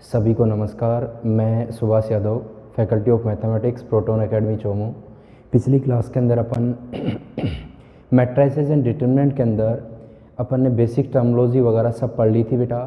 सभी को नमस्कार। मैं Subhash Yadav, faculty of mathematics, proton academy Chomu. पिछली क्लास के अंदर अपन मैट्रिसेस एंड डिटरमिनेंट के अंदर अपन ने बेसिक टर्मिनोलॉजी वगैरह सब पढ़ ली थी बेटा।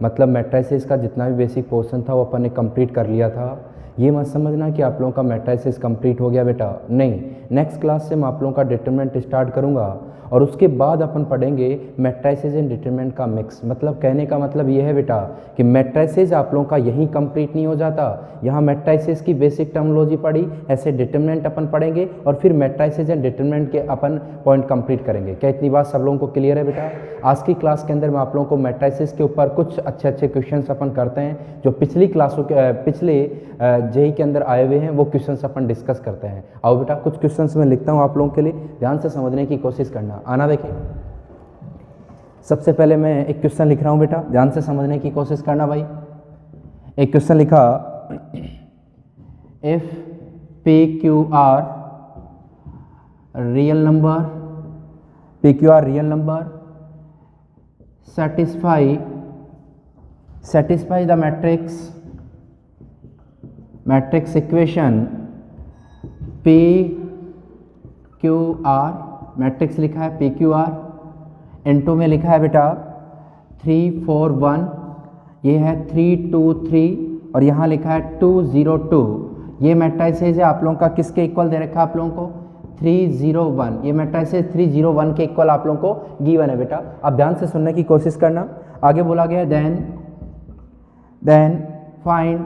मतलब मैट्रिसेस का जितना भी बेसिक पोर्शन था वो अपन ने कंप्लीट कर लिया था। ये मत समझना कि आप लोगों का मैट्रिसेस कंप्लीट हो गया बेटा, नहीं। नेक्स्ट क्लास से मैं आप लोगों का डिटरमिनेंट स्टार्ट करूँगा और उसके बाद अपन पढ़ेंगे मैट्रिसेस एंड डिटरमिनेंट का मिक्स। मतलब कहने का मतलब ये है बेटा कि मैट्रिसेस आप लोगों का यहीं कंप्लीट नहीं हो जाता। यहाँ मैट्रिसेस की बेसिक टर्मिनोलॉजी पढ़ी, ऐसे डिटरमिनेंट अपन पढ़ेंगे और फिर मैट्रिसेस एंड डिटरमिनेंट के अपन पॉइंट कंप्लीट करेंगे। क्या इतनी बात सब लोगों को क्लियर है बेटा? आज की क्लास के अंदर मैं आप लोगों को मैट्रिसेस के ऊपर कुछ अच्छे अच्छे क्वेश्चंस अपन करते हैं जो पिछली क्लासों के पिछले जेई के अंदर आए हुए हैं, वो क्वेश्चंस अपन डिस्कस करते हैं। आओ बेटा कुछ क्वेश्चंस मैं लिखता हूँ आप लोगों के लिए, ध्यान से समझने की कोशिश करना। आना देखिए, सबसे पहले मैं एक क्वेश्चन लिख रहा हूँ बेटा, ध्यान से समझने की कोशिश करना भाई। एक क्वेश्चन लिखा, if P Q R real number satisfy the matrix equation P Q R, matrix लिखा है P Q R, इनटू में लिखा है बेटा 3 4 1, ये है 3 2 3 और यहाँ लिखा है 2 0 2। ये मैट्रिसेस है आप लोगों का किसके इक्वल दे रखा है आप लोगों को? 3 0 1। ये मैट्रिसेस 3 0 1 के इक्वल आप लोगों को गिवन है बेटा। अब ध्यान से सुनने की कोशिश करना। आगे बोला गया then find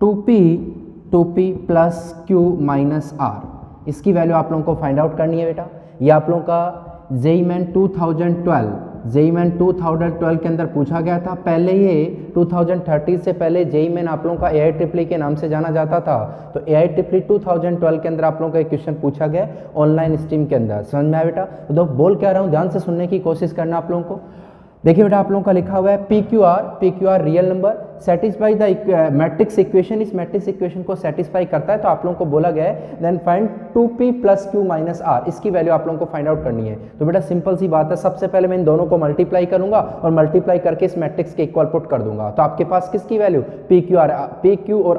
2p plus q minus r। इसकी वैल्यू आप लोगों को फाइंड आउट करनी है बेटा। ये आप लोगों का जेईई मेन 2012 के अंदर पूछा गया था। पहले ये 2013 से पहले जेईई मेन आप लोगों का AIEEE के नाम से जाना जाता था। तो AIEEE 2012 के अंदर आप लोगों का एक क्वेश्चन पूछा गया ऑनलाइन स्ट्रीम के अंदर। समझ में आया बेटा? तो बोल क्या रहा हूँ, ध्यान से सुनने की कोशिश करना आप लोगों को। देखिए बेटा, आप लोगों का लिखा हुआ है PQR real number satisfy the matrix equation. इस मैट्रिक्स इक्वेशन को सेटिस्फाई करता है। तो आप लोगों को बोला गया है then find 2p plus q minus r। इसकी वैल्यू आप लोगों को फाइंड आउट करनी है। तो बेटा सिंपल सी बात है, सबसे पहले मैं इन दोनों को मल्टीप्लाई करूंगा और मल्टीप्लाई करके इस मैट्रिक्स के इक्वल पुट कर दूंगा। तो आपके पास किसकी वैल्यू? PQ और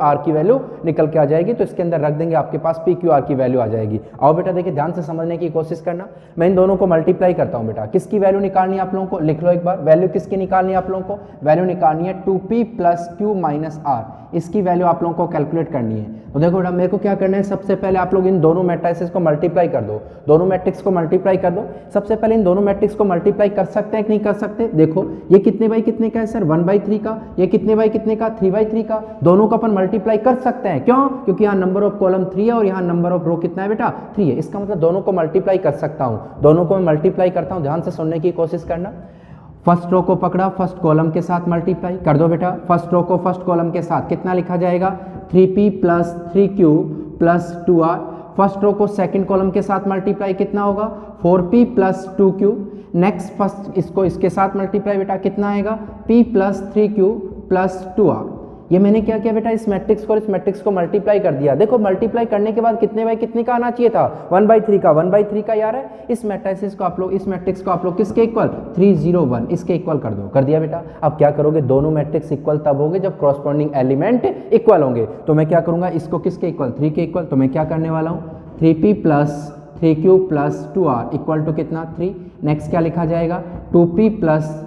r की वैल्यू निकल के आ जाएगी। तो इसके अंदर रख देंगे, आपके पास PQR की वैल्यू आ जाएगी। आओ बेटा देखिए, ध्यान से समझने की कोशिश करना। मैं इन दोनों को मल्टीप्लाई करता हूँ बेटा। किसकी वैल्यू निकालनी है आप लोगों को? लिख लो एक बार, वैल्यू किसकी निकालनी है आप लोगों को? वैल्यू निकालनी है 2p plus q minus r। इसकी वैल्यू आप लोगों को कैलकुलेट करनी है। तो देखो बेटा, मेरे को क्या करना है, सबसे पहले आप लोग इन दोनों मैट्रिसेस को मल्टीप्लाई कर दो। दोनों मैट्रिक्स को मल्टीप्लाई कर दो। सबसे पहले इन दोनों मैट्रिक्स को मल्टीप्लाई कर सकते हैं कि नहीं कर सकते? देखो ये कितने बाई कितने का है सर? 1/3 का। ये कितने बाई कितने का? 3/3 का। दोनों को अपन मल्टीप्लाई कर सकते हैं। क्यों? क्योंकि यहाँ नंबर ऑफ कॉलम 3 है और यहाँ नंबर ऑफ रो कितना है बेटा? 3 है। इसका मतलब दोनों को मल्टीप्लाई कर सकता हूँ। दोनों को मैं मल्टीप्लाई करता हूँ, ध्यान से सुनने की कोशिश करना। फर्स्ट रो को पकड़ा, फर्स्ट कॉलम के साथ मल्टीप्लाई कर दो बेटा। फर्स्ट रो को फर्स्ट कॉलम के साथ कितना लिखा जाएगा? 3p plus 3q plus 2r। First row को सेकंड कॉलम के साथ मल्टीप्लाई कितना होगा? 4p plus 2q। Next first इसको इसके साथ मल्टीप्लाई बेटा, कितना आएगा? p plus 3q plus 2r। ये मैंने क्या किया बेटा, इस मैट्रिक्स को और इस मैट्रिक्स को मल्टीप्लाई कर दिया। देखो मल्टीप्लाई करने के बाद कितने बाई कितने का आना चाहिए था? 1/3 का। 1/3 का यार है। इस मैट्रिक्स को आप लोग किसके इक्वल? 3 0 1 इसके इक्वल कर दो। कर दिया बेटा। अब क्या करोगे, दोनों मैट्रिक्स इक्वल तब होंगे जब क्रॉसपोंडिंग एलिमेंट इक्वल होंगे। तो मैं क्या करूंगा, इसको किसके इक्वल? 3 के इक्वल। तो मैं क्या करने वाला हूँ, 3p plus 3q plus 2r equal to कितना? 3। नेक्स्ट क्या लिखा जाएगा? 2p plus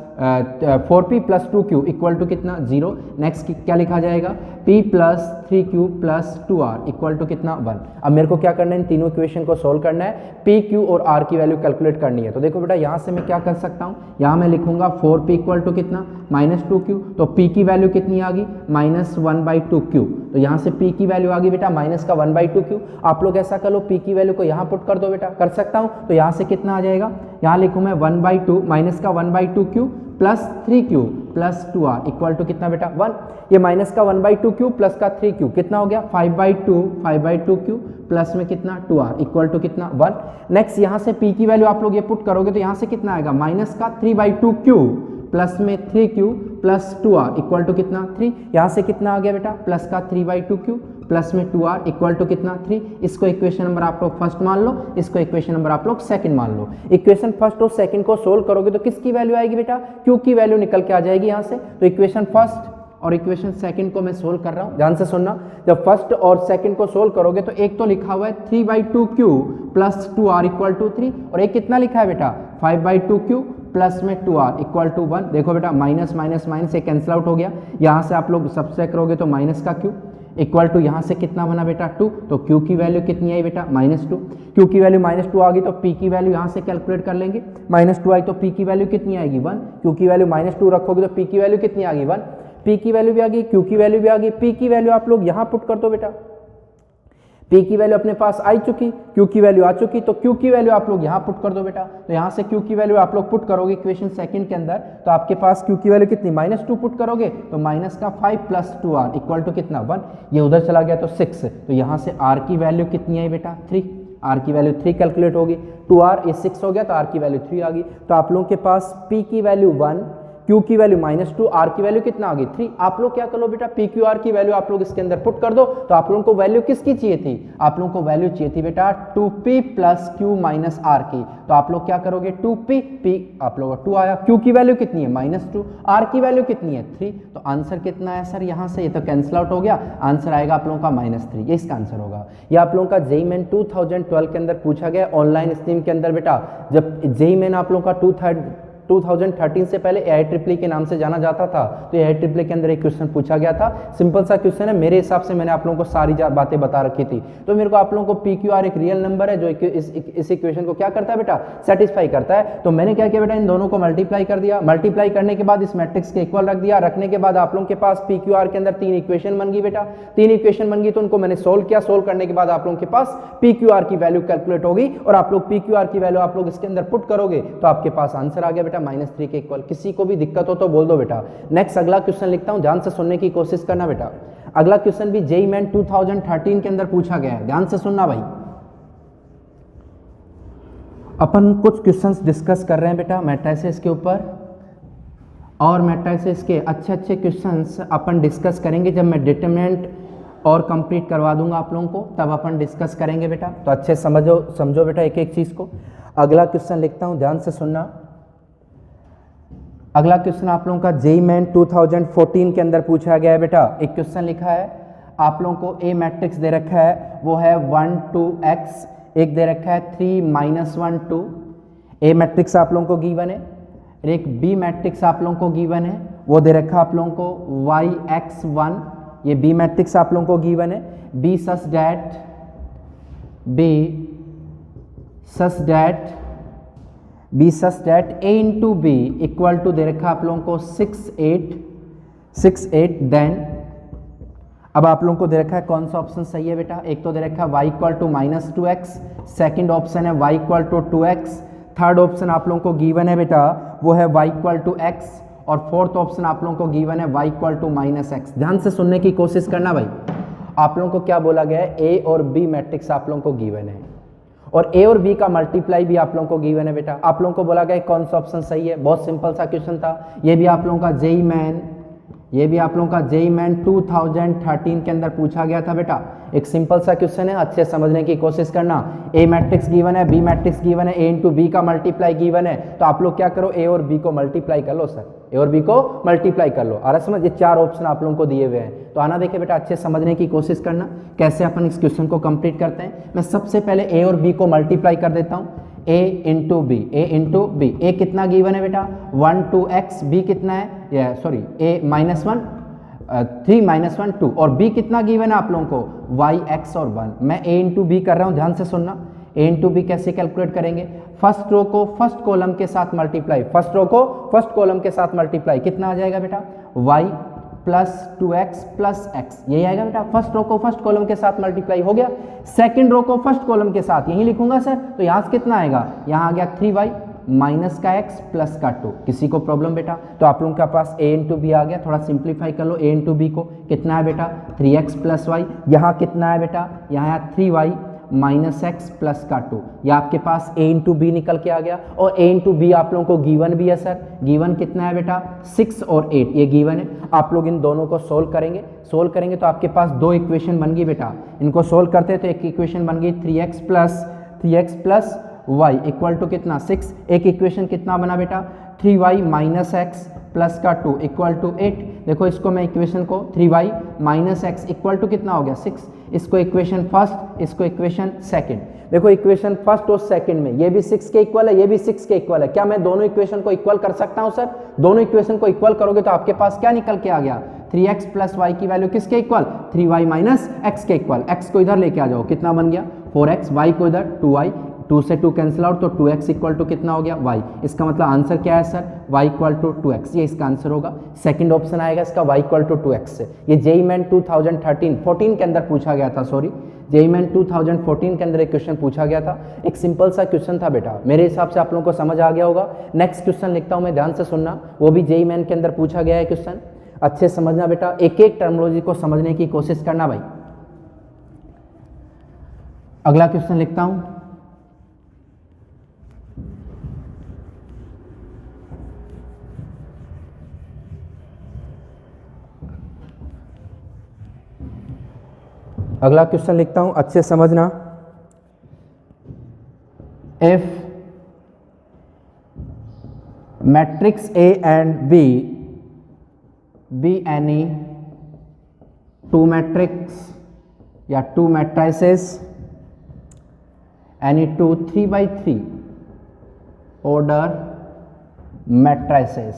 4p plus 2q equal to कितना? 0। नेक्स्ट क्या लिखा जाएगा? p plus 3q plus 2r equal to कितना? 1। अब मेरे को क्या करना है, इन तीनों इक्वेशन को सोल्व करना है, p q और r की वैल्यू कैलकुलेट करनी है। तो देखो बेटा, यहाँ से मैं क्या कर सकता हूँ, यहाँ मैं लिखूंगा 4p इक्वल टू कितना? Minus 2q। तो p की वैल्यू कितनी आ गई? Minus 1/2q। तो यहाँ से p की वैल्यू आ गई बेटा माइनस का 1/2q। आप लोग ऐसा कर लो, p की वैल्यू को यहाँ पुट कर दो बेटा। कर सकता हूँ। तो यहाँ से कितना आ जाएगा, यहाँ लिखूँ मैं 1/2 माइनस का 1/2q plus 3q plus 2r equal to कितना बेटा? 1। ये माइनस का 1/2q प्लस का 3q कितना हो गया? 5/2q प्लस में कितना? 2r इक्वल टू कितना? 1। नेक्स्ट यहाँ से p की वैल्यू आप लोग ये पुट करोगे तो यहाँ से कितना आएगा? माइनस का 3/2q प्लस में 3q plus 2r equal to कितना? 3। यहाँ से कितना आ गया बेटा? प्लस का 3/2q प्लस में 2r इक्वल टू कितना? 3। इसको इक्वेशन नंबर आप लोग फर्स्ट मान लो, इसको इक्वेशन नंबर आप लोग सेकंड मान लो। इक्वेशन फर्स्ट और सेकंड को सोल्व करोगे तो किसकी वैल्यू आएगी बेटा? q की वैल्यू निकल के आ जाएगी यहाँ से। तो इक्वेशन फर्स्ट और इक्वेशन सेकंड को मैं सोल्व कर रहा हूँ, ध्यान से सुनना। जब फर्स्ट और सेकंड को सोल्व करोगे तो एक तो लिखा हुआ है 3/2q plus 2r equal to 3, और एक कितना लिखा है बेटा 5/2q प्लस में 2r इक्वल टू 1। देखो बेटा माइनस माइनस माइनस से कैंसिल आउट हो गया, यहाँ से आप लोग सब्सट्रैक्ट करोगे तो माइनस का q इक्वल टू यहाँ से कितना बना बेटा 2, तो q की वैल्यू कितनी आई बेटा -2। q की वैल्यू -2 आ गई तो p की वैल्यू यहाँ से कैलकुलेट कर लेंगे, -2 आई तो p की वैल्यू कितनी आएगी 1। q की वैल्यू -2 रखोगे तो p की वैल्यू कितनी आ गई 1, p की वैल्यू भी आ गई, q की वैल्यू भी आ गई, p की वैल्यू आप लोग यहाँ पुट कर दो बेटा। p की वैल्यू अपने पास आ चुकी, q की वैल्यू आ चुकी, तो q की वैल्यू आप लोग यहाँ पुट कर दो बेटा। तो यहाँ से q की वैल्यू आप लोग पुट करोगे इक्वेशन सेकंड के अंदर, तो आपके पास q की वैल्यू कितनी -2 पुट करोगे तो माइनस का 5 प्लस 2r इक्वल टू कितना 1, ये उधर चला गया तो 6, तो यहाँ से r की वैल्यू कितनी आई बेटा 3, r की वैल्यू 3 कैलकुलेट होगी, 2r ये 6 हो गया तो r की वैल्यू 3 आ गई। तो आप लोगों के पास p की वैल्यू 1, q की वैल्यू -2, r की वैल्यू कितना आ गई 3। आप लोग क्या कर लो बेटा p q r की वैल्यू आप लोग इसके अंदर पुट कर दो, तो आप लोगों को वैल्यू किसकी चाहिए थी, आप लोगों को वैल्यू चाहिए थी बेटा 2p plus q minus r की। तो आप लोग क्या करोगे 2p, p आप लोग 2 आया, q की वैल्यू कितनी है -2, r की वैल्यू कितनी है 3, तो आंसर कितना है सर यहाँ से, ये तो कैंसिल आउट हो गया, आंसर आएगा आप लोगों का -3, ये इसका आंसर होगा। ये आप लोगों का जेईई मेन 2012 के अंदर पूछा गया ऑनलाइन स्ट्रीम के अंदर बेटा। जब जेईई मेन आप लोगों का 2013 से पहले AIEEE के नाम से जाना जाता था, तो AIEEE के अंदर एक क्वेश्चन पूछा गया था, सिंपल सा क्वेश्चन है, मेरे हिसाब से मैंने आप लोगों को सारी बातें बता रखी थी। तो मेरे को आप लोगों को PQR एक रियल नंबर है जो इस इक्वेशन को क्या करता है बेटा सेटिस्फाई करता है। तो मैंने क्या किया बेटा इन दोनों को मल्टीप्लाई कर दिया, मल्टीप्लाई करने के बाद इस मैट्रिक्स के इक्वल रख दिया, रखने के बाद आप लोगों के पास PQR के अंदर 3 इक्वेशन बन गई बेटा, 3 इक्वेशन बन गई, तो उनको मैंने सोल्व किया, सोल्व करने के बाद आप लोगों के पास PQR की वैल्यू कैलकुलेट होगी, और आप लोग PQR की वैल्यू आप लोग इसके अंदर पुट करोगे तो आपके पास आंसर आ गया बेटा -3 के इक्वल। किसी को भी दिक्कत हो तो बोल दो बेटा। नेक्स्ट अगला क्वेश्चन लिखता हूं, ध्यान से सुनने की कोशिश करना बेटा। अगला क्वेश्चन भी जेईई मेन 2013 के अंदर पूछा गया है, ध्यान से सुनना भाई। अपन कुछ क्वेश्चंस डिस्कस कर रहे हैं बेटा मैट्रिसेस के ऊपर, और मैट्रिसेस के अच्छे अच्छे क्वेश्चंस अपन डिस्कस करेंगे जब मैं डिटरमिनेंट और कंप्लीट करवा दूंगा आप लोगों को, तब अपन डिस्कस करेंगे बेटा। तो अच्छे समझो बेटा एक एक चीज को। अगला क्वेश्चन लिखता हूं, ध्यान से सुनना। अगला क्वेश्चन आप लोगों का जेईई मेन 2014 के अंदर पूछा गया है बेटा। एक क्वेश्चन लिखा है, आप लोगों को ए मैट्रिक्स दे रखा है, वो है 1 2x, एक दे रखा है 3 -1 2। ए मैट्रिक्स आप लोगों को गिवन है, एक बी मैट्रिक्स आप लोगों को गिवन है, वो दे रखा आप लोगों को yx1, ये बी मैट्रिक्स आप लोगों को गिवन है। B such that a into B equal to दे रखा आप लोगों को 6 8। देन अब आप लोगों को दे रखा है कौन सा ऑप्शन सही है बेटा, एक तो दे रखा है y equal to -2x, second option है y equal to 2x, third option आप लोगों को गिवन है बेटा वो है y इक्वल टू x, और फोर्थ ऑप्शन आप लोगों को गिवन है y इक्वल टू -x। ध्यान से सुनने की कोशिश करना भाई। आप लोगों को क्या बोला गया है, a और b मैट्रिक्स आप लोगों को गिवन है, और a और b का मल्टीप्लाई भी आप लोगों को गिवन है बेटा। आप लोगों को बोला गया कौन सा ऑप्शन सही है, बहुत सिंपल सा क्वेश्चन था। ये भी आप लोगों का जेईई मेन 2013 के अंदर पूछा गया था बेटा। एक सिंपल सा क्वेश्चन है, अच्छे समझने की कोशिश करना। ए मैट्रिक्स गिवन है, बी मैट्रिक्स गिवन है, ए इंटू बी का मल्टीप्लाई गिवन है, तो आप लोग क्या करो ए और बी को मल्टीप्लाई कर लो सर, ए और बी को मल्टीप्लाई कर लो। और समझ, ये 4 ऑप्शन आप लोगों को दिए हुए हैं, तो आना देखे बेटा, अच्छे समझने की कोशिश करना कैसे अपन इस क्वेश्चन को कंप्लीट करते हैं। मैं सबसे पहले ए और बी को मल्टीप्लाई कर देता हूँ, a इंटू बी, ए कितना गिवन है बेटा 1 2x, बी कितना है a -1 3 -1 2, और b कितना गिवन है आप लोगों को yx और 1। मैं a इंटू बी कर रहा हूँ, ध्यान से सुनना। a इंटू बी कैसे कैलकुलेट करेंगे, फर्स्ट रो को फर्स्ट कॉलम के साथ मल्टीप्लाई, कितना आ जाएगा बेटा y plus 2x plus x, यही आएगा बेटा। फर्स्ट रो को फर्स्ट कॉलम के साथ मल्टीप्लाई हो गया, सेकंड रो को फर्स्ट कॉलम के साथ यही लिखूंगा सर, तो यहाँ से कितना आएगा, यहाँ आ गया 3y माइनस का x प्लस का 2। किसी को प्रॉब्लम बेटा, तो आप लोगों के पास a इंटू बी आ गया। थोड़ा सिंप्लीफाई कर लो a इंटू बी को, कितना है बेटा 3x प्लस y, यहाँ कितना है बेटा, यहाँ 3y माइनस एक्स प्लस का 2, ये आपके पास a इंटू बी निकल के आ गया। और a इंटू बी आप लोगों को गिवन भी है सर, गिवन कितना है बेटा 6 और 8, ये गिवन है। आप लोग इन दोनों को सोल्व करेंगे तो आपके पास 2 इक्वेशन बन गई बेटा। इनको सोल्व करते हैं तो एक इक्वेशन बन गई 3x plus y equal to कितना 6, एक इक्वेशन कितना बना बेटा 3y माइनस एक्स प्लस का 2 इक्वल टू 8। देखो इसको मैं इक्वेशन को 3y minus x equal to कितना हो गया 6। इसको इक्वेशन फर्स्ट, इसको इक्वेशन सेकंड। देखो इक्वेशन फर्स्ट और सेकंड में ये भी 6 के इक्वल है, ये भी 6 के इक्वल है। क्या मैं दोनों इक्वेशन को इक्वल कर सकता हूं सर? दोनों इक्वेशन को इक्वल करोगे तो आपके पास क्या निकल के आ गया? 3x प्लस वाई की वैल्यू किसके इक्वल? 3y माइनस एक्स के इक्वल। x को इधर लेके आ जाओ, कितना बन गया 4x, y को इधर 2y, 2 से 2 कैंसिल आउट तो 2x इक्वल टू कितना हो गया y। इसका मतलब आंसर क्या है sir? y equal to 2x, ये इसका आंसर होगा। सेकंड ऑप्शन आएगा इसका y इक्वल टू 2x से। ये जेईई मेन 2014 के अंदर पूछा गया था, सॉरी जेईई मेन 2014 के अंदर एक क्वेश्चन पूछा गया था। एक सिंपल सा क्वेश्चन था बेटा, मेरे हिसाब से आप लोगों को समझ आ गया होगा। नेक्स्ट क्वेश्चन लिखता हूं मैं, ध्यान से सुनना, वो भी जेईई मेन के अंदर पूछा गया है क्वेश्चन। अच्छे समझना बेटा, एक एक टर्मिनोलॉजी को समझने की कोशिश करना भाई। अगला क्वेश्चन लिखता हूं, अगला क्वेश्चन लिखता हूं, अच्छे समझना। If matrix A and B be any two matrix या two matrices, any two 3x3 order matrices,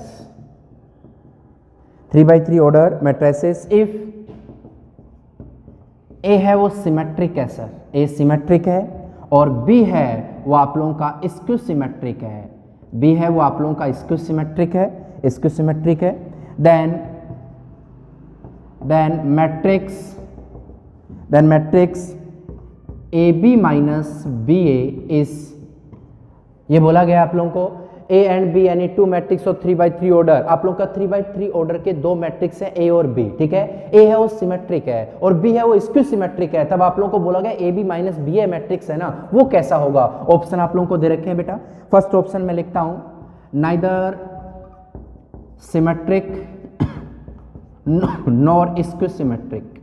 3x3 order matrices, if A है वो सिमेट्रिक है सर, ए सिमेट्रिक है, और बी है वो आप लोगों का स्क्यू सिमेट्रिक है, बी है वो आप लोगों का स्क्यू सिमेट्रिक है, स्क्यू सिमेट्रिक है, then matrix A B minus B A is, ये बोला गया आप लोगों को ए एंड बी यानी टू मैट्रिक्स और 3x3 ऑर्डर, आप लोग का 3x3 ऑर्डर के दो मैट्रिक्स है ए और बी, ठीक है। ए है वो सिमेट्रिक है और बी है वो स्क्यू सिमेट्रिक है, तब आप लोगों को बोला गया A B minus B A matrix है ना, वो कैसा होगा? ऑप्शन आप लोगों को दे रखे हैं बेटा। फर्स्ट ऑप्शन में लिखता हूं, neither symmetric nor skew symmetric,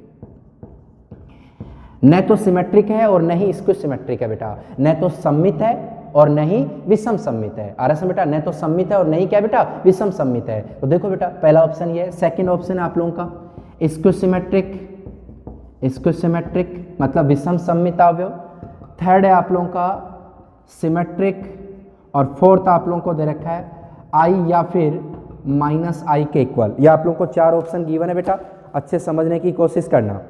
न तो सिमेट्रिक है और न ही स्क्यू सिमेट्रिक है बेटा, न तो सममित है और नहीं विषम सममित है। आरएस बेटा, न तो सममित है और नहीं क्या बेटा विषम सममित है। तो देखो बेटा पहला ऑप्शन ये है। सेकंड ऑप्शन है आप लोगों का स्क्यू सिमेट्रिक मतलब विषम सममित अवयव। थर्ड है आप लोगों का सिमेट्रिक, और फोर्थ आप लोगों को दे रखा है आई या फिर माइनस आई के इक्वल। ये आप लोगों को चार ऑप्शन गिवन है बेटा, अच्छे समझने की कोशिश करना।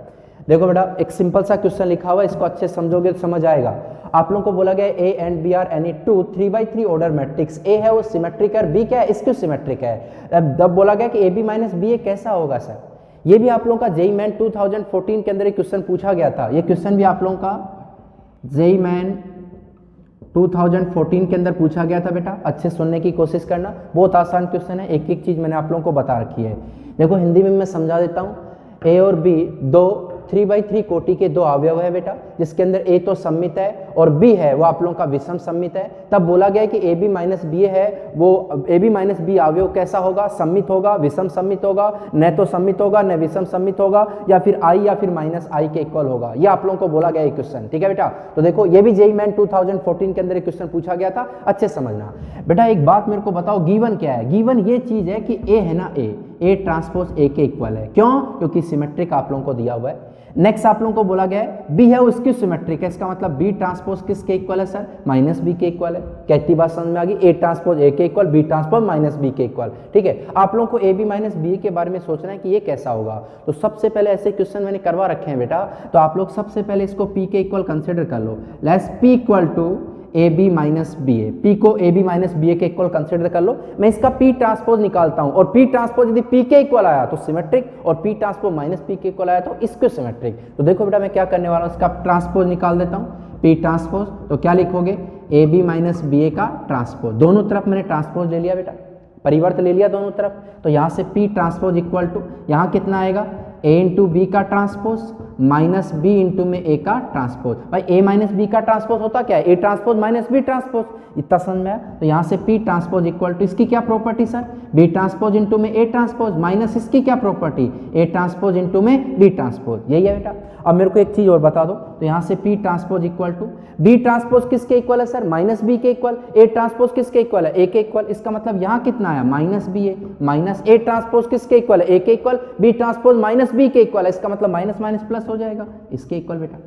देखो बेटा एक सिंपल सा क्वेश्चन लिखा हुआ है, इसको अच्छे समझोगे तो समझ आएगा। आप लोगों को बोला गया A and B are any two 3x3 order matrix, A है वो सिमेट्रिक है और बी क्या है स्क्यू सिमेट्रिक है। अब बोला गया कि ए बी माइनस बी ए कैसा होगा सर? ये भी आप लोगों का जेईई मेन 2014 के अंदर एक क्वेश्चन पूछा गया था। ये क्वेश्चन भी आप लोगों का जेईई मेन 2014 के अंदर पूछा गया था बेटा, अच्छे सुनने की कोशिश करना। बहुत आसान क्वेश्चन है, एक एक चीज मैंने आप लोगों को बता रखी है। देखो हिंदी में मैं समझा देता हूँ। ए और बी दो 3x3 कोटि के दो अवयव है बेटा, जिसके अंदर ए तो सममित है और बी है वो आप लोगों का विषम सममित है। तब बोला गया कि ए बी माइनस बी है वो ए बी माइनस बी अवयव कैसा होगा? सममित होगा, विषम सममित होगा, न तो सममित होगा न विषम सममित होगा, या फिर आई या फिर माइनस आई के इक्वल होगा। ये आप लोगों को बोला गया क्वेश्चन, ठीक है बेटा। तो देखो ये भी जेईई मेन 2014 के अंदर एक क्वेश्चन पूछा गया था, अच्छे समझना बेटा। एक बात मेरे को बताओ, गिवन क्या है? गिवन ये चीज है कि ए है ना, ए ट्रांसपोज ए के इक्वल है। क्यों? क्योंकि सिमेट्रिक आप लोगों को दिया हुआ है। नेक्स्ट आप लोगों को बोला गया है बी है उसकी सिमेट्रिक है, इसका मतलब बी ट्रांसपोज किसके इक्वल है सर? माइनस बी के इक्वल है। कहती बात समझ में आ गई? ए ट्रांसपोज ए के equal, B transpose minus B के इक्वल, ठीक है। आप लोगों को ए बी माइनस बी के बारे में सोचना है कि ये कैसा होगा। तो सबसे पहले ऐसे क्वेश्चन मैंने करवा रखे हैं बेटा, तो आप लोग सबसे पहले इसको पी के इक्वल कंसिडर कर लो। Let's P equal to A B minus B A, P को A B minus B A के इक्वल कंसिडर कर लो। मैं इसका पी ट्रांसपोज निकालता हूं, और पी ट्रांसपोज यदि पी के इक्वल आया तो सिमेट्रिक, और पी ट्रांसपोज माइनस पी के इक्वल आया तो स्क्यू सिमेट्रिक। तो देखो बेटा मैं क्या करने वाला हूं, इसका ट्रांसपोज निकाल देता हूं, पी ट्रांसपोज। तो क्या लिखोगे? ए बी माइनस बी ए का ट्रांसपोज। दोनों तरफ मैंने ट्रांसपोज ले लिया बेटा, परिवर्त ले लिया दोनों तरफ। तो यहां से पी ट्रांसपोज इक्वल टू, यहां कितना आएगा? ए इंटू बी का ट्रांसपोज माइनस बी इंटू में ए का ट्रांसपोज। भाई ए माइनस बी का ट्रांसपोज होता क्या है? A transpose minus B transpose. इतना समझ में आया? तो यहाँ से पी ट्रांसपोज इक्वल टू इसकी क्या property sir? B transpose into में ए ट्रांसपोज माइनस इसकी क्या प्रॉपर्टी? ए ट्रांसपोज इंटू में बी ट्रांसपोज। यही है बेटा। अब मेरे को एक चीज और बता दो, तो यहाँ से P transpose equal to B transpose किसके इक्वल है सर? माइनस बी के इक्वल। ए ट्रांसपोज किसके इक्वल है? ए के इक्वल। इसका मतलब यहाँ कितना आया? Minus B A minus A transpose किसके इक्वल है? ए के equal. B transpose minus B के इक्वल है, इसका मतलब माइनस माइनस प्लस हो जाएगा, इसके इक्वल बेटा।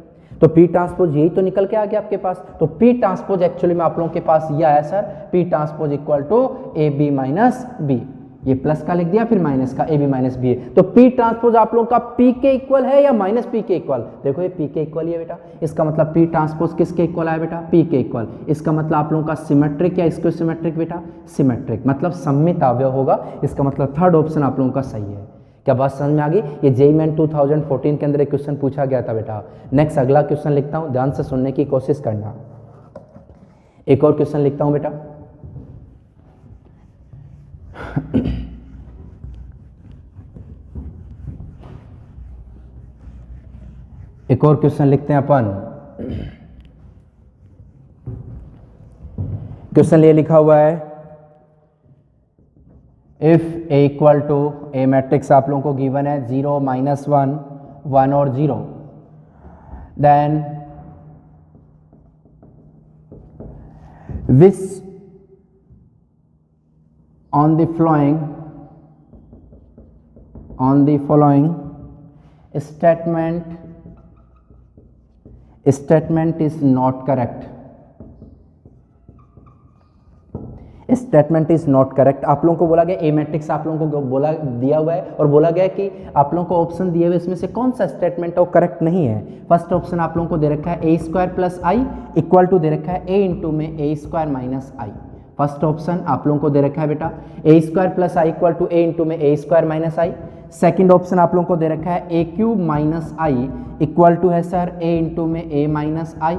तो पी ट्रांसपोज यही तो निकल के आ गया आपके पास। तो पी ट्रांसपोज एक्चुअली में आप लोगों के पास ये आया sir, P transpose equal to A B minus B. ये प्लस का लिख दिया, फिर माइनस का, ए बी माइनस बी है। तो पी ट्रांसपोज आप लोगों का पी के इक्वल है या माइनस पी के इक्वल? देखो ये पी के इक्वल ही है बेटा। इसका मतलब पी ट्रांसपोज किसके इक्वल है बेटा? पी के इक्वल। इसका मतलब आप लोगों का सिमेट्रिक या इसको सिमेट्रिक बेटा? सिमेट्रिक, मतलब सममित अवयव होगा। इसका मतलब थर्ड ऑप्शन आप लोगों का सही है। क्या बात समझ में आ गई? ये जेईई मेन 2014 के अंदर एक क्वेश्चन पूछा गया था बेटा। नेक्स्ट अगला क्वेश्चन लिखता हूं, ध्यान से सुनने की कोशिश करना। एक और क्वेश्चन लिखता हूं बेटा। एक और क्वेश्चन लिखते हैं अपन। क्वेश्चन ये लिखा हुआ है, if A equal to A matrix आप लोगों को गिवन है 0 -1 1 और 0, then which on the following statement is not correct। Statement is not correct. आप लोगों को बोला गया ए मैट्रिक्स आप लोगों को बोला दिया हुआ है और बोला गया कि आप लोगों को ऑप्शन दिए हुए इसमें से कौन सा स्टेटमेंट है वो करेक्ट नहीं है। फर्स्ट ऑप्शन आप लोगों को दे रखा है A square plus I equal to दे रखा है ए इंटू में A square minus I. First option आप लोगों को दे रखा है बेटा A square plus I equal to A into में A square minus I. Second option आप लोगों को दे रखा है A cube minus I equal to है सर ए इंटू में ए माइनस आई।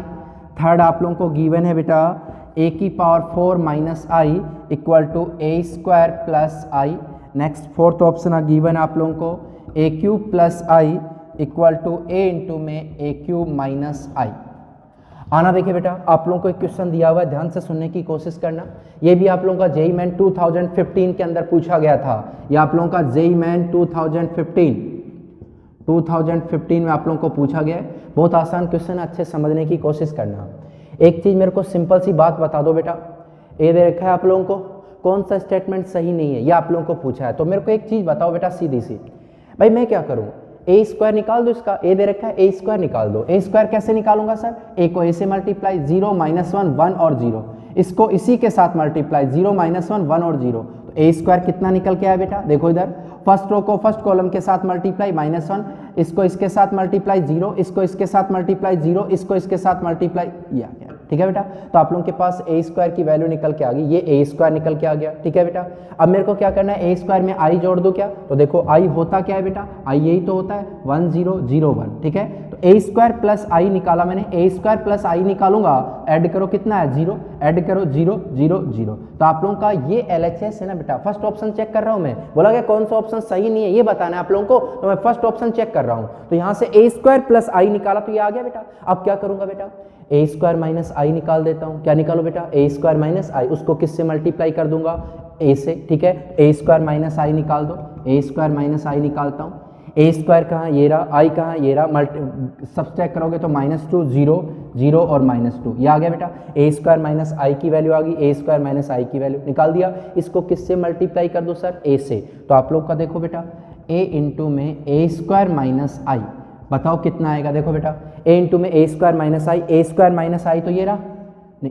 थर्ड आप लोगों को गिवन है बेटा ए की power 4 minus I equal to A square plus I. Next fourth option given आप लोगों को A cube plus I equal to A into में ए क्यूब माइनस आई। आना देखिए बेटा, आप लोगों को एक क्वेश्चन दिया हुआ है, ध्यान से सुनने की कोशिश करना। ये भी आप लोगों का जेईई मेन 2015 के अंदर पूछा गया था। ये आप लोगों का जेईई मेन 2015 में आप लोगों को पूछा गया है। बहुत आसान क्वेश्चन, अच्छे समझने की कोशिश करना। एक चीज मेरे को सिंपल सी बात बता दो बेटा, ए दे रखा है आप लोगों को कौन सा स्टेटमेंट सही नहीं है, ये आप लोगों को पूछा है। तो मेरे को एक चीज बताओ बेटा सीधी सी, भाई मैं क्या करूं, ए स्क्वायर निकाल दो इसका। ए दे रखा है ए स्क्वायर निकाल दो। ए स्क्वायर कैसे निकालूंगा सर? ए को ए से मल्टीप्लाई 0 -1 1 और 0, इसको इसी के साथ मल्टीप्लाई 0 -1 1 और 0। तो ए स्क्वायर कितना निकल के आया बेटा? देखो इधर फर्स्ट रो को फर्स्ट कॉलम के साथ मल्टीप्लाई -1, इसको इसके साथ मल्टीप्लाई 0, इसको इसके साथ मल्टीप्लाई 0, इसको इसके साथ मल्टीप्लाई, ये आ गया। ठीक है बेटा, तो आप लोगों के पास ए स्क्वायर की वैल्यू निकल के आ गई, ये ए स्क्वायर निकल के आ गया। ठीक है बेटा, अब मेरे को क्या करना है, ए स्क्वायर में आई जोड़ दो क्या? तो देखो आई होता क्या है बेटा, आई यही तो होता है 1 0 0 1। ठीक है, तो ए स्क्वायर प्लस आई निकाला मैंने, ए स्क्वायर प्लस आई निकालूंगा, ऐड करो कितना है 0, ऐड करो 0 0 0। तो आप लोगों का ये LHS है ना बेटा। फर्स्ट ऑप्शन चेक कर रहा हूं मैं, बोला गया कौन सा ऑप्शन सही नहीं है ये बताना है आप लोगों को, तो मैं फर्स्ट ऑप्शन चेक कर रहा हूं। तो यहां से ए स्क्वायर प्लस आई निकाला तो ये आ गया बेटा। अब क्या करूंगा बेटा, ए स्क्वायर माइनस आई निकाल देता हूं। क्या निकालो बेटा? ए स्क्वायर माइनस आई, उसको किससे मल्टीप्लाई कर दूंगा? ए से। ठीक है, ए स्क्वायर माइनस आई निकाल दो, ए स्क्वायर माइनस आई निकालता हूं। ए स्क्वायर कहाँ, ये रहा, आई कहाँ, ये रहा, सब्सट्रैक्ट करोगे तो -2 0 0 और -2, ये आ गया बेटा। ए स्क्वायर माइनस आई की वैल्यू आ गई, ए स्क्वायर माइनस आई की वैल्यू निकाल दिया। इसको किससे मल्टीप्लाई कर दो सर? ए से। तो आप लोग का देखो बेटा ए इंटू में ए स्क्वायर माइनस आई, बताओ कितना आएगा? देखो बेटा ए इंटू में A square minus I, A square minus आई तो ये रहा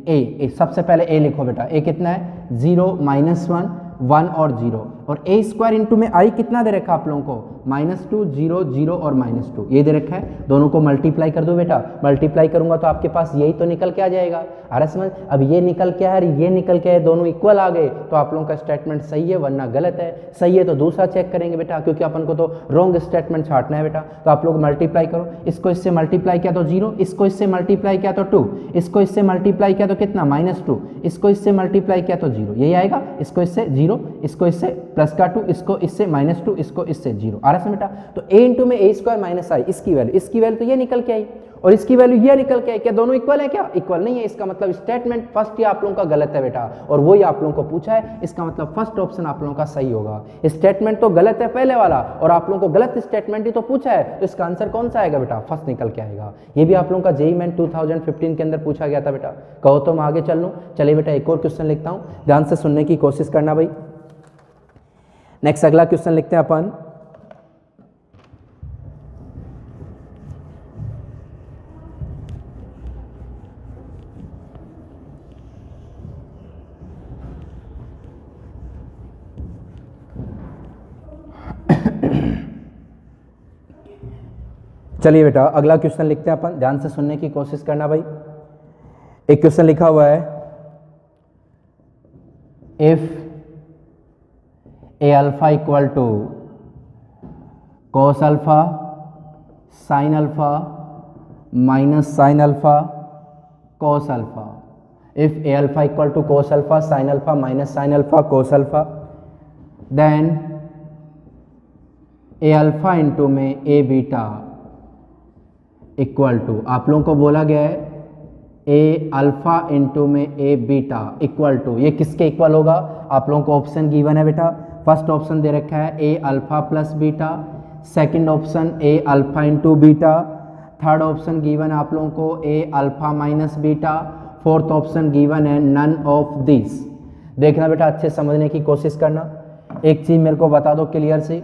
ए, सबसे पहले ए लिखो बेटा, ए कितना है 0 -1 1 और 0, और ए स्क्वायर इंटू में आई कितना दे रखा आप लोगों को -2 0 0 और -2 ये दे रखा है। दोनों को मल्टीप्लाई कर दो बेटा, मल्टीप्लाई करूंगा तो आपके पास यही तो निकल के आ जाएगा। अरे समझ, अब ये निकल के है, ये निकल के है, दोनों इक्वल आ गए तो आप लोगों का स्टेटमेंट सही है, वरना गलत है। सही है तो दूसरा चेक करेंगे बेटा, क्योंकि अपन को तो रॉन्ग स्टेटमेंट छाटना है बेटा। तो आप लोग मल्टीप्लाई करो, इसको इससे मल्टीप्लाई किया तो 0, इसको इससे मल्टीप्लाई किया तो 2, इसको इससे मल्टीप्लाई किया तो कितना -2, इसको इससे मल्टीप्लाई किया तो 0, यही आएगा। इसको इससे 0, इसको इससे प्लस का 2, इसको इससे -2, इसको इससे 0 आ आ रहा है बेटा। तो a इंटू में a स्क्वायर माइनस आई, इसकी वैल्यू तो ये निकल के आई और इसकी वैल्यू ये निकल के आई। क्या दोनों इक्वल है? क्या इक्वल नहीं है। इसका मतलब स्टेटमेंट फर्स्ट ही आप लोगों का गलत है बेटा, और वही आप लोगों को पूछा है। इसका मतलब फर्स्ट ऑप्शन आप लोगों का सही होगा। स्टेटमेंट तो गलत है पहले वाला, और आप लोगों को गलत स्टेटमेंट ही तो पूछा है, तो इसका आंसर कौन सा आएगा बेटा? फर्स्ट निकल के आएगा। ये भी आप लोगों का जेईई मेन 2015 के अंदर पूछा गया था बेटा। कहो तो मैं आगे चल लूँ? चलिए बेटा एक और क्वेश्चन लिखता हूँ, ध्यान से सुनने की कोशिश करना भाई। नेक्स्ट अगला क्वेश्चन लिखते हैं अपन। चलिए बेटा अगला क्वेश्चन लिखते हैं अपन, ध्यान से सुनने की कोशिश करना भाई। एक क्वेश्चन लिखा हुआ है, if A alpha equal to cos alpha sine alpha minus sine alpha cos alpha, if A alpha equal to cos alpha sine alpha minus sine alpha cos alpha, then A alpha into में A beta equal to, आप लोगों को बोला गया है A alpha into में A beta equal to, ये किसके इक्वल होगा? आप लोगों को ऑप्शन गिवन है बेटा। फर्स्ट ऑप्शन दे रखा है A alpha plus beta, second option A alpha into beta, third option given है आप लोगों को A alpha minus beta, fourth option given है नन ऑफ दिस। देखना बेटा, अच्छे समझने की कोशिश करना। एक चीज मेरे को बता दो क्लियर से,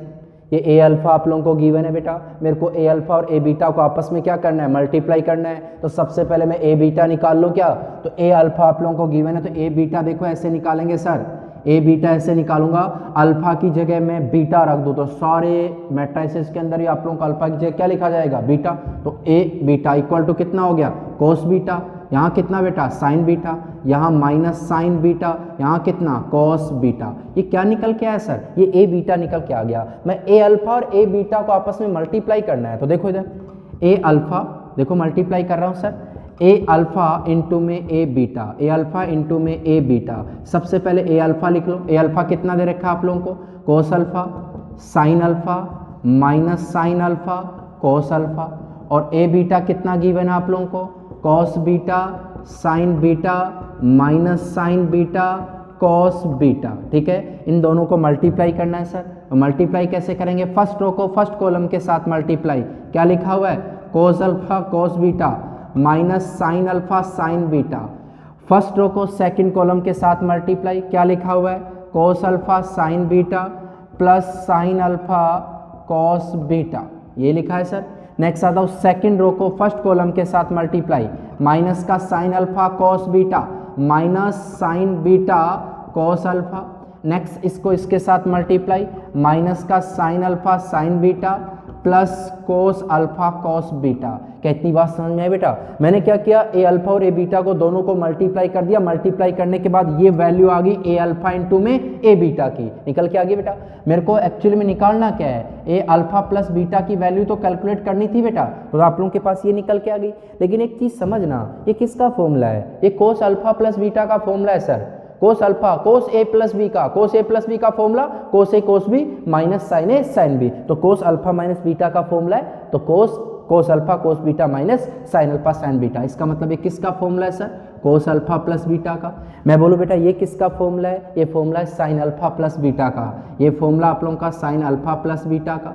ये ए अल्फा आप लोगों को गिवन है बेटा, मेरे को ए अल्फा और ए बीटा को आपस में क्या करना है? मल्टीप्लाई करना है। तो सबसे पहले मैं ए बीटा निकाल लूँ क्या? तो ए अल्फा आप लोगों को गिवन है, तो ए बीटा देखो ऐसे निकालेंगे सर, ए बीटा ऐसे निकालूंगा, अल्फा की जगह मैं बीटा रख दूँ तो सारे मैट्रिसेस के अंदर ही आप लोगों को अल्फा की जगह क्या लिखा जाएगा? बीटा। तो ए बीटा इक्वल टू कितना हो गया? Cos beta. यहाँ कितना बेटा? Sign beta. यहाँ माइनस साइन बीटा, यहाँ कितना? Cos beta. ये क्या निकल के आया सर? ये ए बीटा निकल के आ गया। मैं ए अल्फा और ए बीटा को आपस में मल्टीप्लाई करना है, तो देखो इधर ए अल्फा, देखो मल्टीप्लाई कर रहा हूँ सर, ए अल्फा इंटू में A beta, A alpha into में ए बीटा। सबसे पहले ए अल्फा लिख लो। ए अल्फा कितना दे रखा है आप लोगों को? कोस alpha sine alpha minus sine alpha cos alpha, और ए बीटा कितना गिवन है आप लोगों को? Cos beta sine beta minus sign beta cos beta. ठीक है, इन दोनों को मल्टीप्लाई करना है सर। तो मल्टीप्लाई कैसे करेंगे? फर्स्ट रो को फर्स्ट कॉलम के साथ मल्टीप्लाई। क्या लिखा हुआ है? Cos alpha cos beta minus sine alpha sine beta. First row को सेकंड कॉलम के साथ मल्टीप्लाई। क्या लिखा हुआ है? Cos alpha sine beta plus sine alpha cos beta, ये लिखा है सर। नेक्स्ट आता हूँ सेकंड रो को फर्स्ट कॉलम के साथ मल्टीप्लाई, माइनस का sine alpha cos beta minus sign beta cos alpha. Next इसको इसके साथ मल्टीप्लाई, माइनस का sine alpha sine beta plus cos alpha cos beta. क्या इतनी बात समझ में आई बेटा? मैंने क्या किया? ए अल्फा और ए बीटा को दोनों को मल्टीप्लाई कर दिया। मल्टीप्लाई करने के बाद ये वैल्यू आ गई ए अल्फा इंटू में ए बीटा की, निकल के आ गई बेटा। मेरे को एक्चुअली में निकालना क्या है? ए अल्फा प्लस बीटा की वैल्यू तो कैलकुलेट करनी थी बेटा, तो आप लोगों के पास ये निकल के आ गई। लेकिन एक चीज समझना, ये किसका फॉर्मूला है? ये कोस अल्फा प्लस बीटा का फॉर्मूला है सर। कोस अल्फा कोस ए प्लस बी का, कोस ए प्लस बी का फॉर्मूला कोस ए कोस बी माइनस साइन ए साइन बी। तो कोस अल्फा माइनस बीटा का फॉर्मूला है, तो cos alpha cos beta minus sine alpha sine beta. इसका मतलब ये किसका फॉर्मूला है सर? कोस अल्फा प्लस बीटा का। मैं बोलूँ बेटा ये किसका फॉर्मूला है? ये फॉर्मूला है साइन अल्फा प्लस बीटा का। ये फॉर्मूला आप लोगों का साइन अल्फा प्लस बीटा का।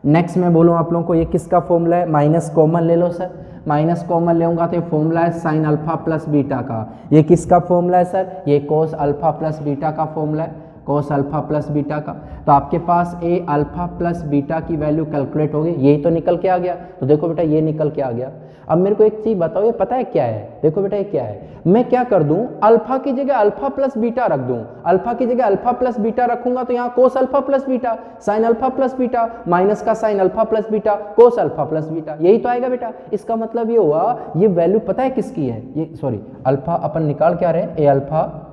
नेक्स्ट मैं बोलूँ आप लोगों को ये किसका फॉर्मूला है? माइनस कॉमन ले लो सर, माइनस कॉमन लेऊंगा तो ये फॉर्मूला है साइन अल्फा प्लस बीटा का। ये किसका फॉर्मूला है सर? ये कोस अल्फा प्लस बीटा का फॉर्मूला है, कोस अल्फा प्लस बीटा का। तो आपके पास ए अल्फा प्लस बीटा की वैल्यू कैलकुलेट होगी, यही तो निकल के आ गया। तो देखो बेटा ये निकल के आ गया। अब मेरे को एक चीज बताओ, ये पता है क्या है? देखो बेटा ये क्या है, मैं क्या कर दूं? अल्फा की जगह अल्फा प्लस बीटा रख दूं। अल्फा की जगह अल्फा प्लस बीटा रखूंगा तो यहाँ cos alpha plus beta sine alpha plus beta minus का sine alpha plus beta cos alpha plus beta, यही तो आएगा बेटा। इसका मतलब ये हुआ, ये वैल्यू पता है किसकी है? ये सॉरी अल्फा अपन निकाल क्या रहे? ए अल्फा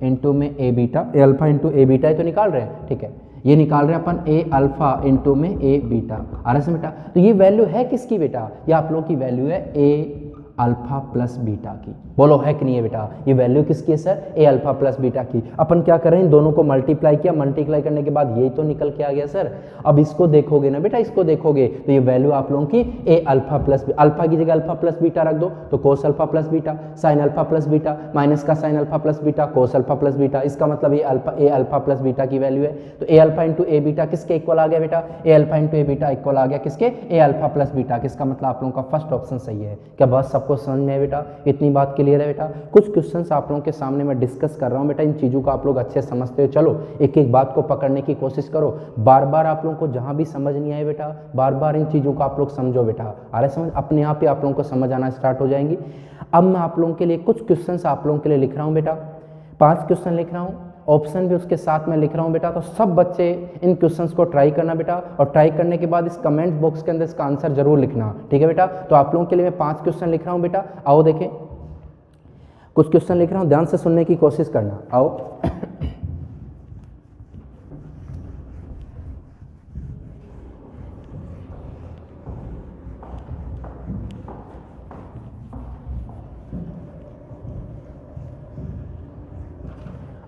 इंटू में A beta, A alpha into A beta ही तो निकाल रहे हैं। ठीक है, ये निकाल रहे हैं अपन ए अल्फा इंटू में ए बीटा। आ रहा है बेटा? तो ये वैल्यू है किसकी बेटा? ये आप लोगों की वैल्यू है ए अल्फा प्लस बीटा की। बोलो है कि नहीं है बेटा? ये वैल्यू किसकी है सर? ए अल्फा प्लस बीटा की। अपन क्या करें, इन दोनों को मल्टीप्लाई किया, मल्टीप्लाई करने के बाद यही तो निकल के आ गया सर। अब इसको देखोगे ना बेटा, इसको देखोगे तो ये वैल्यू आप लोगों की ए अल्फा प्लस, अल्फा की जगह अल्फा प्लस बीटा रख दो तो cos alpha plus beta, sine alpha plus beta, minus का sine alpha plus beta, cos alpha plus beta. इसका मतलब ये alpha, A alpha plus beta की वैल्यू है। तो A alpha into A beta किसके इक्वल आ गया बेटा? A alpha into A beta equal आ गया किसके? A alpha plus beta. किसका मतलब आप लोगों का फर्स्ट ऑप्शन सही है। क्या बात सबको समझ में है बेटा? इतनी बात क्लियर है बेटा? कुछ क्वेश्चंस आप लोगों के सामने मैं डिस्कस कर रहा हूं बेटा, इन चीज़ों को आप लोग अच्छे समझते हो। चलो एक एक बात को पकड़ने की कोशिश करो, बार बार आप लोगों को जहां भी समझ नहीं आए बेटा, बार बार इन चीज़ों को आप लोग समझो बेटा। आ रहा समझ? अपने आप ही आप लोगों को समझ आना स्टार्ट हो जाएंगी। अब मैं आप लोगों के लिए कुछ क्वेश्चंस आप लोगों के लिए लिख रहा हूँ बेटा, 5 क्वेश्चन लिख रहा हूँ, ऑप्शन भी उसके साथ में लिख रहा हूँ बेटा। तो सब बच्चे इन क्वेश्चंस को ट्राई करना बेटा, और ट्राई करने के बाद इस कमेंट बॉक्स के अंदर इसका आंसर जरूर लिखना, ठीक है बेटा? तो आप लोगों के लिए मैं 5 क्वेश्चन लिख रहा हूँ बेटा। आओ देखें, कुछ क्वेश्चन लिख रहा हूँ, ध्यान से सुनने की कोशिश करना। आओ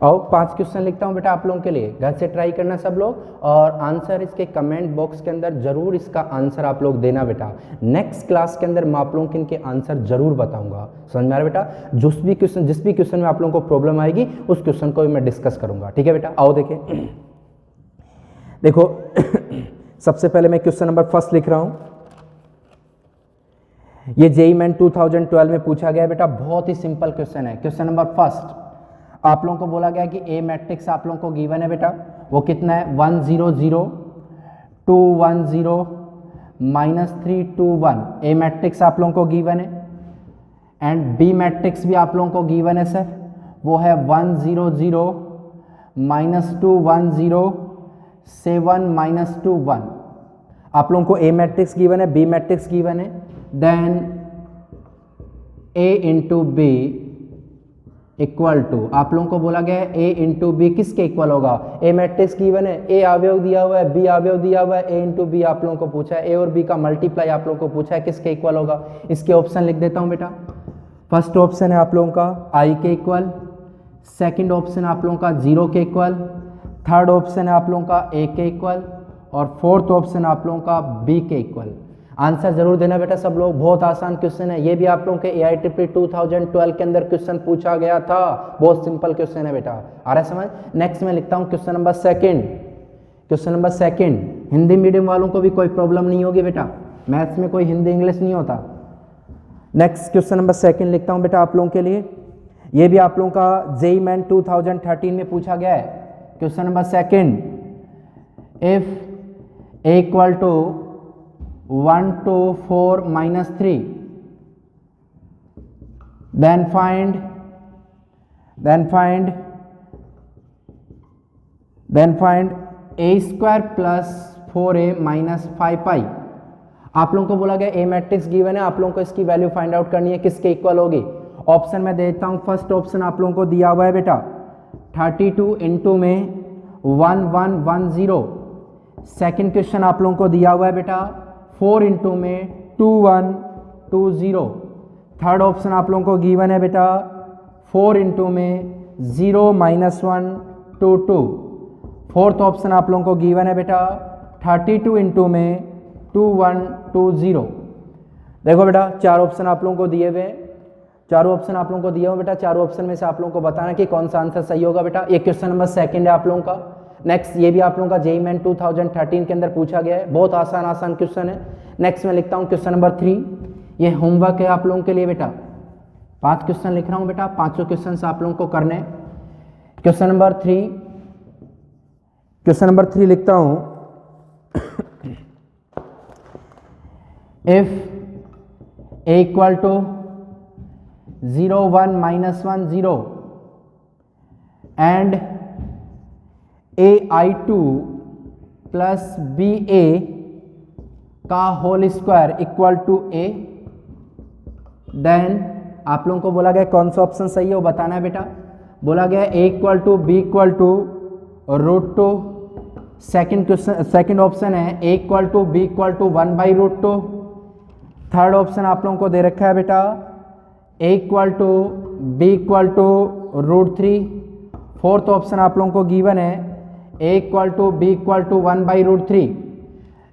आओ 5 क्वेश्चन लिखता हूं बेटा आप लोगों के लिए, घर से ट्राई करना सब लोग, और आंसर इसके कमेंट बॉक्स के अंदर जरूर इसका आंसर आप लोग देना बेटा। नेक्स्ट क्लास के अंदर मैं आप लोगों के इनके आंसर जरूर बताऊंगा। समझ में आ रहा बेटा? जिस भी क्वेश्चन में आप लोगों को प्रॉब्लम आएगी उस क्वेश्चन को भी मैं डिस्कस करूंगा, ठीक है बेटा? आओ देखें, देखो सबसे पहले मैं क्वेश्चन नंबर फर्स्ट लिख रहा हूं। ये जेईई मेन 2012 में पूछा गया बेटा, बहुत ही सिंपल क्वेश्चन है। क्वेश्चन नंबर फर्स्ट, आप लोगों को बोला गया कि ए मैट्रिक्स आप लोगों को गिवन है बेटा, वो कितना है? 1 0 0 2 1 0 -3 2 1। ए मैट्रिक्स आप लोगों को गिवन है, एंड बी मैट्रिक्स भी आप लोगों को गिवन है सर, वो है 1 0 0 -2 1 0 7 -2 1। आप लोगों को ए मैट्रिक्स गिवन है, बी मैट्रिक्स गिवन है, then A into B equal to, आप लोगों को बोला गया है ए इंटू बी किसके इक्वल होगा? ए मैट्रिक्स गिवन है, ए अवयव दिया हुआ है, बी अवयव दिया हुआ है, ए इंटू बी आप लोगों को पूछा है, ए और बी का मल्टीप्लाई आप लोगों को पूछा है, किसके इक्वल होगा? इसके ऑप्शन लिख देता हूं बेटा। फर्स्ट ऑप्शन है आप लोगों का आई के इक्वल, सेकंड ऑप्शन आप लोगों का 0 के इक्वल, थर्ड ऑप्शन है आप लोगों का ए के इक्वल, और फोर्थ ऑप्शन आप लोगों का बी के इक्वल। आंसर जरूर देना बेटा सब लोग, बहुत आसान क्वेश्चन है। ये भी आप लोगों के AIEEE 2012 के अंदर क्वेश्चन पूछा गया था, बहुत सिंपल क्वेश्चन है बेटा। आ रहा है समझ? नेक्स्ट मैं लिखता हूँ question number second. Question number second, Hindi medium वालों को भी कोई प्रॉब्लम नहीं होगी बेटा, मैथ्स में कोई हिंदी इंग्लिश नहीं होता। नेक्स्ट क्वेश्चन नंबर सेकंड लिखता हूँ बेटा आप लोगों के लिए, ये भी आप लोगों का जेईई मेन 2013 में पूछा गया है। Question number second, if A equal to 1 to 4 minus 3, then find a square plus 4a minus 5 pi। आप लोगों को बोला गया ए मैट्रिक्स गिवन है, आप लोगों को इसकी वैल्यू फाइंड आउट करनी है, किसके इक्वल होगी? ऑप्शन में देता हूं, फर्स्ट ऑप्शन आप लोगों को दिया हुआ है बेटा 32 इंटू में 1 1 1 0। सेकेंड क्वेश्चन आप लोगों को दिया हुआ है बेटा 4 इंटू में 2 1 2 0। थर्ड ऑप्शन आप लोगों को गिवन है बेटा 4 इंटू में 0 -1 2 2। फोर्थ ऑप्शन आप लोगों को गिवन है बेटा 32 इंटू में 2 1 2 0। देखो बेटा चार ऑप्शन आप लोगों को दिए हुए, चारों ऑप्शन आप लोगों को दिए हुए बेटा, चारों ऑप्शन में से आप लोगों को बताना कि कौन सा आंसर सही होगा बेटा। ये क्वेश्चन नंबर सेकंड है आप लोगों का। नेक्स्ट ये भी आप लोगों का जेईई मेन 2013 के अंदर पूछा गया है, बहुत आसान क्वेश्चन है। नेक्स्ट मैं लिखता हूँ क्वेश्चन नंबर 3, ये होमवर्क है आप लोगों के लिए बेटा। 5 क्वेश्चन लिख रहा हूँ बेटा, पांचों क्वेश्चन आप लोगों को करने। क्वेश्चन नंबर 3 लिखता हूँ, if A equal to 0 1 -1 0 and AI2 plus BA का whole square equal to A, then आप लोगों को बोला गया कौन सा ऑप्शन सही है वो बताना है बेटा। बोला गया A equal to B equal to √2। Second option है A equal to B equal to 1/√2। Third option आप लोगों को दे रखा है बेटा A equal to B equal to √3। Fourth option आप लोगों को गिवन है A equal to B equal to 1/√3।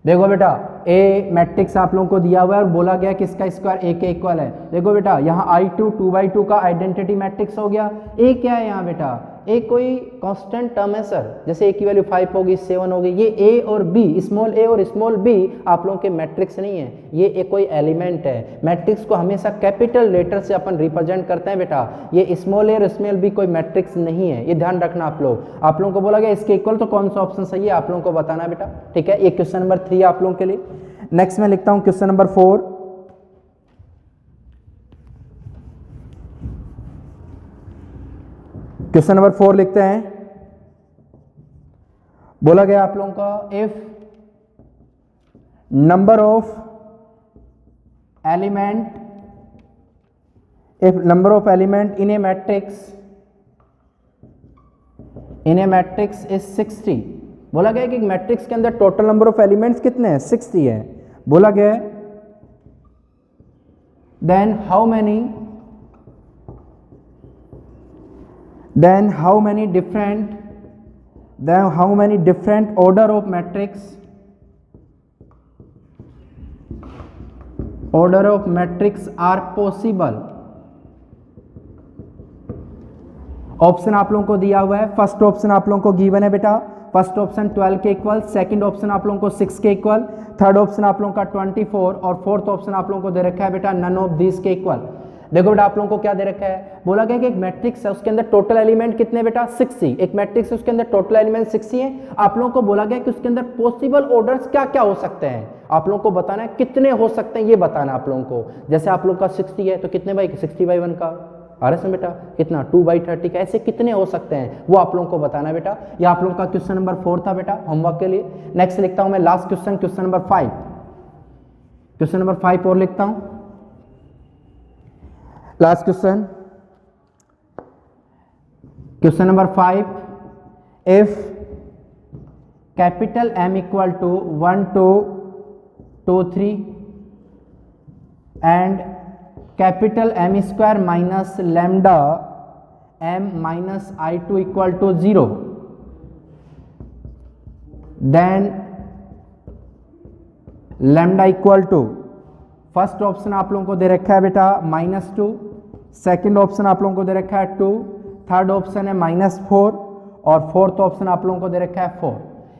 देखो बेटा ए मैट्रिक्स आप लोगों को दिया हुआ है और बोला गया कि इसका स्क्वायर ए के इक्वल है। देखो बेटा यहाँ I2 2/2 का आइडेंटिटी मैट्रिक्स हो गया। ए क्या है यहाँ बेटा, ए कोई कांस्टेंट टर्म है सर, जैसे ए की वैल्यू 5 होगी 7 होगी। ये ए और बी, स्मॉल ए और स्मॉल बी आप लोगों के मैट्रिक्स नहीं है, ये एक कोई एलिमेंट है। मैट्रिक्स को हमेशा कैपिटल लेटर से अपन रिप्रेजेंट करते हैं बेटा, ये स्मॉल ए और स्मॉल बी कोई मैट्रिक्स नहीं है, ये ध्यान रखना आप लोग। आप लोगों को बोला गया इसके इक्वल, तो कौन सा ऑप्शन सही है आप लोगों को बताना है बेटा, ठीक है। ये क्वेश्चन नंबर 3 आप लोगों के लिए। नेक्स्ट मैं लिखता हूं क्वेश्चन नंबर 4। क्वेश्चन नंबर 4 लिखते हैं, बोला गया आप लोगों का if number of element in A matrix is 60। बोला गया कि मैट्रिक्स के अंदर टोटल नंबर ऑफ एलिमेंट्स कितने हैं, 60 है। बोला गया then how many different order of matrix are possible। Option आप लोगों को दिया हुआ है। फर्स्ट ऑप्शन आप लोगों को गिवन है बेटा, फर्स्ट ऑप्शन 12 के इक्वल, सेकंड ऑप्शन आप लोगों को 6 के इक्वल, थर्ड ऑप्शन आप लोगों का 24 और फोर्थ ऑप्शन आप लोगों को दे रखा है बेटा नन ऑफ दीज के इक्वल। देखो बेटा आप लोगों को क्या दे रखा है, बोला गया कि एक मैट्रिक्स है उसके अंदर टोटल एलिमेंट कितने बेटा 60। एक मैट्रिक्स है उसके अंदर टोटल एलिमेंट 60 है। आप लोगों को बोला गया कि उसके अंदर पॉसिबल ऑर्डर्स क्या क्या हो सकते हैं, आप लोगों को बताना है कितने हो सकते हैं, ये बताना है आप लोगों को। जैसे आप लोगों का 60 है तो कितने बाई 60/1 का RS में बेटा कितना 2/30 का, ऐसे कितने हो सकते हैं वो आप लोगों को बताना है बेटा। ये आप लोगों का क्वेश्चन नंबर 4 था बेटा होमवर्क के लिए। नेक्स्ट लिखता हूं मैं last question, question number 5। Question number 5 और लिखता हूं, last question, question number 5। If capital M equal to 1 to 2 3 and capital M square minus lambda M minus I2 equal to 0, then lambda equal to, first option आप लोगों को दे रखा है बेटा -2, सेकंड ऑप्शन आप लोगों को दे रखा है 2, थर्ड ऑप्शन है -4 और फोर्थ ऑप्शन आप लोगों को दे रखा है 4।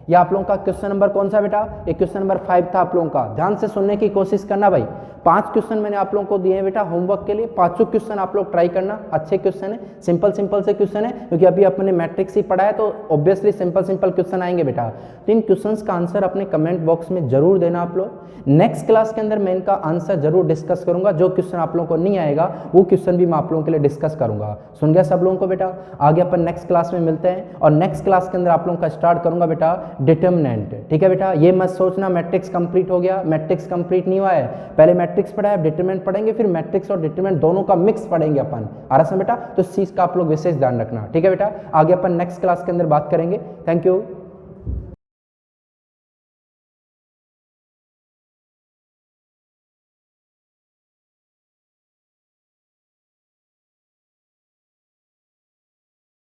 ये आप लोगों का क्वेश्चन नंबर कौन सा बेटा, ये क्वेश्चन नंबर 5 था आप लोगों का। ध्यान से सुनने की कोशिश करना भाई, 5 क्वेश्चन मैंने आप लोगों को दिए हैं बेटा होमवर्क के लिए, 5 क्वेश्चन आप लोग ट्राई करना। अच्छे क्वेश्चन है, सिंपल से क्वेश्चन है, क्योंकि अभी अपने मैट्रिक्स ही पढ़ा है तो ऑब्वियसली सिंपल क्वेश्चन आएंगे बेटा। तो इन क्वेश्चंस का आंसर अपने कमेंट बॉक्स में जरूर देना आप लोग। नेक्स्ट क्लास के अंदर मैं इनका आंसर जरूर डिस्कस करूंगा, जो क्वेश्चन आप लोगों को नहीं आएगा वो क्वेश्चन भी मैं आप लोगों के लिए डिस्कस करूंगा। सुन गया सब लोगों को बेटा, आगे अपन नेक्स्ट क्लास में मिलते हैं और नेक्स्ट क्लास के अंदर आप लोगों का स्टार्ट करूंगा बेटा डिटर्मिनेंट। ठीक है बेटा, ये मत सोचना मैट्रिक्स कंप्लीट हो गया, मैट्रिक्स कंप्लीट नहीं हुआ है, पहले मैट्रिक्स पढ़ा है, डिटरमिनेंट पढ़ेंगे, फिर मैट्रिक्स और डिटरमिनेंट दोनों का मिक्स पढ़ेंगे अपन। आ रहा है बेटा, तो इस चीज का आप लोग विशेष ध्यान रखना। ठीक है बेटा, आगे अपन नेक्स्ट क्लास के अंदर बात करेंगे। Thank you.